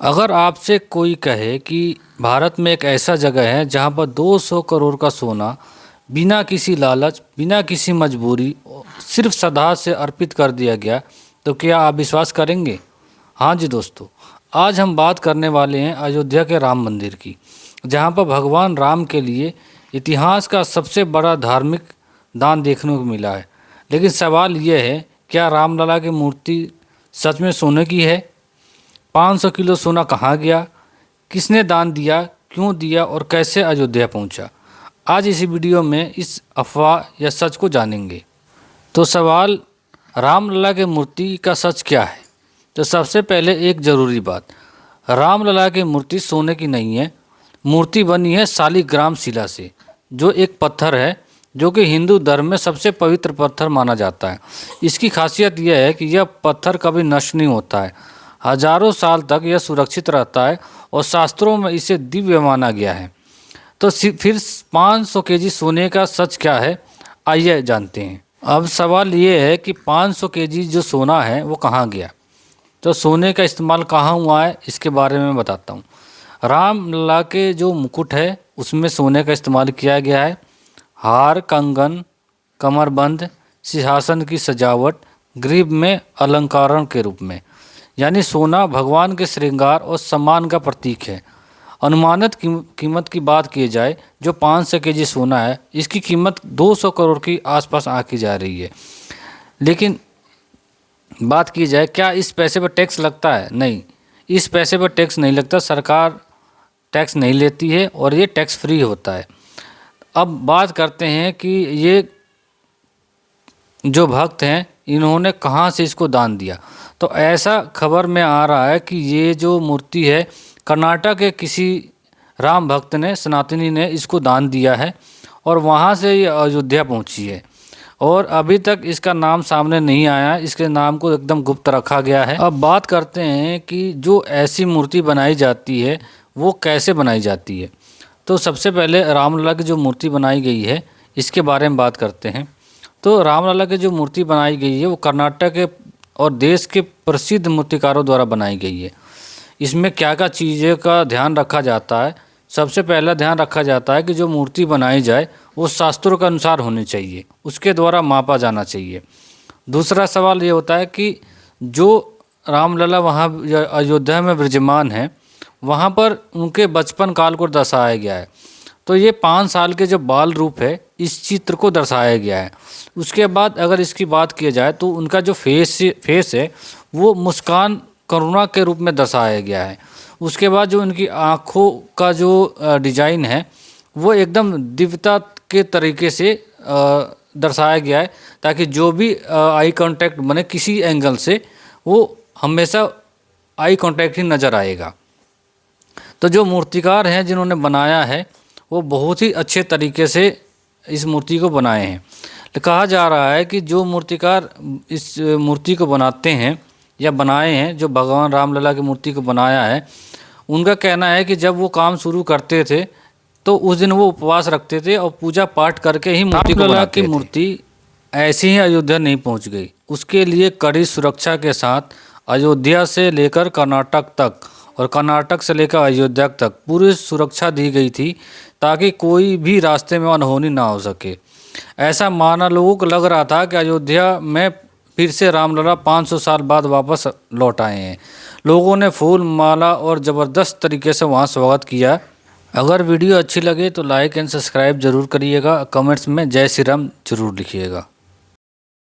अगर आपसे कोई कहे कि भारत में एक ऐसा जगह है जहां पर 200 करोड़ का सोना बिना किसी लालच, बिना किसी मजबूरी, सिर्फ श्रद्धा से अर्पित कर दिया गया, तो क्या आप विश्वास करेंगे? हाँ जी दोस्तों, आज हम बात करने वाले हैं अयोध्या के राम मंदिर की, जहां पर भगवान राम के लिए इतिहास का सबसे बड़ा धार्मिक दान देखने को मिला है। लेकिन सवाल यह है, क्या रामलला की मूर्ति सच में सोने की है? 500 किलो सोना कहाँ गया? किसने दान दिया, क्यों दिया और कैसे अयोध्या पहुंचा? आज इसी वीडियो में इस अफवाह या सच को जानेंगे। तो सवाल, रामलला की मूर्ति का सच क्या है? तो सबसे पहले एक ज़रूरी बात, रामलला की मूर्ति सोने की नहीं है। मूर्ति बनी है शालिग्राम शिला से, जो एक पत्थर है जो कि हिंदू धर्म में सबसे पवित्र पत्थर माना जाता है। इसकी खासियत यह है कि यह पत्थर कभी नष्ट नहीं होता है, हजारों साल तक यह सुरक्षित रहता है और शास्त्रों में इसे दिव्य माना गया है। तो फिर 500 केजी सोने का सच क्या है, आइए जानते हैं। अब सवाल ये है कि 500 केजी जो सोना है वो कहाँ गया। तो सोने का इस्तेमाल कहाँ हुआ है, इसके बारे में बताता हूँ। रामलला के जो मुकुट है उसमें सोने का इस्तेमाल किया गया है। हार, कंगन, कमरबंद, सिंहासन की सजावट, ग्रीब में अलंकरण के रूप में, यानी सोना भगवान के श्रृंगार और सम्मान का प्रतीक है। अनुमानित कीमत की बात की जाए, जो 500 केजी सोना है, इसकी कीमत 200 करोड़ की आसपास आंकी जा रही है। लेकिन बात की जाए, क्या इस पैसे पर टैक्स लगता है? नहीं, इस पैसे पर टैक्स नहीं लगता। सरकार टैक्स नहीं लेती है और ये टैक्स फ्री होता है। अब बात करते हैं कि ये जो भक्त हैं इन्होंने कहाँ से इसको दान दिया। तो ऐसा खबर में आ रहा है कि ये जो मूर्ति है कर्नाटक के किसी राम भक्त ने, सनातनी ने इसको दान दिया है और वहाँ से ये अयोध्या पहुँची है और अभी तक इसका नाम सामने नहीं आया। इसके नाम को एकदम गुप्त रखा गया है। अब बात करते हैं कि जो ऐसी मूर्ति बनाई जाती है वो कैसे बनाई जाती है। तो सबसे पहले रामलला की जो मूर्ति बनाई गई है इसके बारे में बात करते हैं। तो रामलला की जो मूर्ति बनाई गई है वो कर्नाटक के और देश के प्रसिद्ध मूर्तिकारों द्वारा बनाई गई है। इसमें क्या क्या चीज़ों का ध्यान रखा जाता है? सबसे पहला ध्यान रखा जाता है कि जो मूर्ति बनाई जाए वो शास्त्रों के अनुसार होनी चाहिए, उसके द्वारा मापा जाना चाहिए। दूसरा सवाल ये होता है कि जो रामलला वहाँ अयोध्या में विराजमान है, वहाँ पर उनके बचपन काल को दर्शाया गया है। तो ये 5 साल के जो बाल रूप है इस चित्र को दर्शाया गया है। उसके बाद अगर इसकी बात की जाए तो उनका जो फेस है वो मुस्कान, करुणा के रूप में दर्शाया गया है। उसके बाद जो उनकी आँखों का जो डिजाइन है वो एकदम दिव्यता के तरीके से दर्शाया गया है, ताकि जो भी आई कांटेक्ट बने किसी एंगल से वो हमेशा आई कांटेक्ट ही नज़र आएगा। तो जो मूर्तिकार हैं जिन्होंने बनाया है वो बहुत ही अच्छे तरीके से इस मूर्ति को बनाए हैं। कहा जा रहा है कि जो मूर्तिकार इस मूर्ति को बनाते हैं या बनाए हैं, जो भगवान रामलला की मूर्ति को बनाया है, उनका कहना है कि जब वो काम शुरू करते थे तो उस दिन वो उपवास रखते थे और पूजा पाठ करके ही मूर्ति को बनाते थे। मूर्ति ऐसी ही अयोध्या नहीं पहुंच गई, उसके लिए कड़ी सुरक्षा के साथ अयोध्या से लेकर कर्नाटक तक और कर्नाटक से लेकर अयोध्या तक पूरी सुरक्षा दी गई थी, ताकि कोई भी रास्ते में अनहोनी ना हो सके। ऐसा माना लोगों को लग रहा था कि अयोध्या में फिर से रामलला 500 साल बाद वापस लौट आए हैं। लोगों ने फूल, माला और ज़बरदस्त तरीके से वहाँ स्वागत किया। अगर वीडियो अच्छी लगे तो लाइक एंड सब्सक्राइब ज़रूर करिएगा। कमेंट्स में जय श्री राम ज़रूर लिखिएगा।